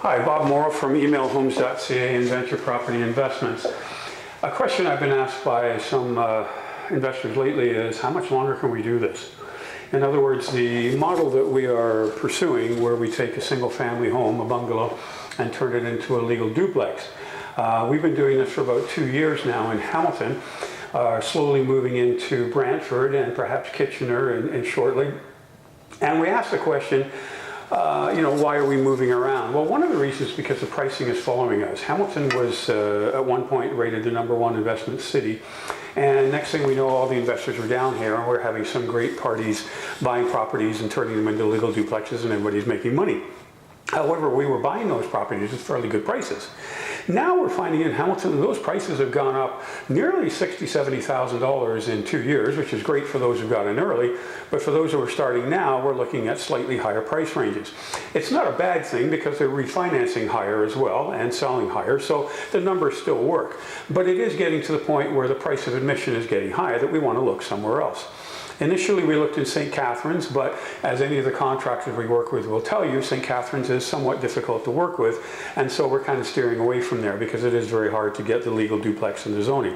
Hi, Bob Morrow from emailhomes.ca and Venture Property Investments. A question I've been asked by some investors lately is, how much longer can we do this? In other words, the model that we are pursuing, where we take a single family home, a bungalow, and turn it into a legal duplex. We've been doing this for about 2 years now in Hamilton, slowly moving into Brantford and perhaps Kitchener and shortly. And we asked the question, why are we moving around? Well, one of the reasons is because the pricing is following us. Hamilton was at one point rated the #1 investment city. And next thing we know, all the investors are down here and we're having some great parties buying properties and turning them into legal duplexes, and everybody's making money. However, we were buying those properties at fairly good prices. Now we're finding in Hamilton those prices have gone up nearly $60,000, $70,000 in 2 years, which is great for those who got in early. But for those who are starting now, we're looking at slightly higher price ranges. It's not a bad thing because they're refinancing higher as well and selling higher, so the numbers still work. But it is getting to the point where the price of admission is getting higher that we want to look somewhere else. Initially, we looked in St. Catharines, but as any of the contractors we work with will tell you, St. Catharines is somewhat difficult to work with, and so we're kind of steering away from there because it is very hard to get the legal duplex in the zoning.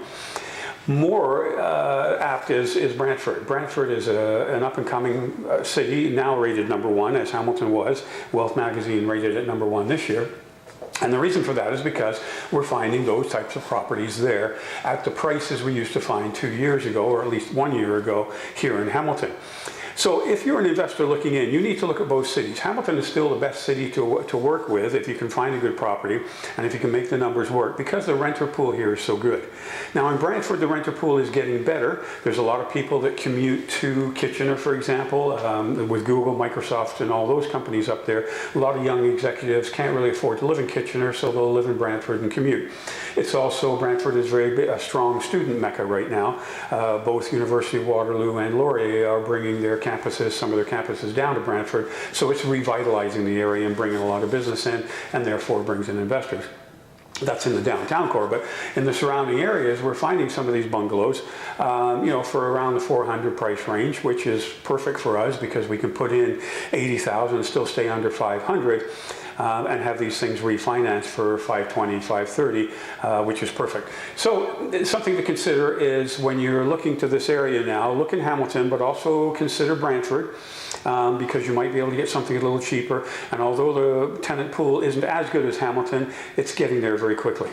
More apt is Brantford. Brantford is an up-and-coming city, now rated #1, as Hamilton was. Wealth Magazine rated it #1 this year. And the reason for that is because we're finding those types of properties there at the prices we used to find 2 years ago, or at least 1 year ago, here in Hamilton. So if you're an investor looking in, you need to look at both cities. Hamilton is still the best city to work with if you can find a good property and if you can make the numbers work, because the renter pool here is so good. Now in Brantford, the renter pool is getting better. There's a lot of people that commute to Kitchener, for example, with Google, Microsoft, and all those companies up there. A lot of young executives can't really afford to live in Kitchener, so they'll live in Brantford and commute. It's also, Brantford is a strong student mecca right now. Both University of Waterloo and Laurier are bringing their some of their campuses down to Brantford, so it's revitalizing the area and bringing a lot of business in, and therefore brings in investors. That's in the downtown core, but in the surrounding areas, we're finding some of these bungalows, for around the 400 price range, which is perfect for us because we can put in 80,000 and still stay under 500. And have these things refinanced for 520, 530, which is perfect. So something to consider is when you're looking to this area now, look in Hamilton, but also consider Brantford, because you might be able to get something a little cheaper. And although the tenant pool isn't as good as Hamilton, it's getting there very quickly.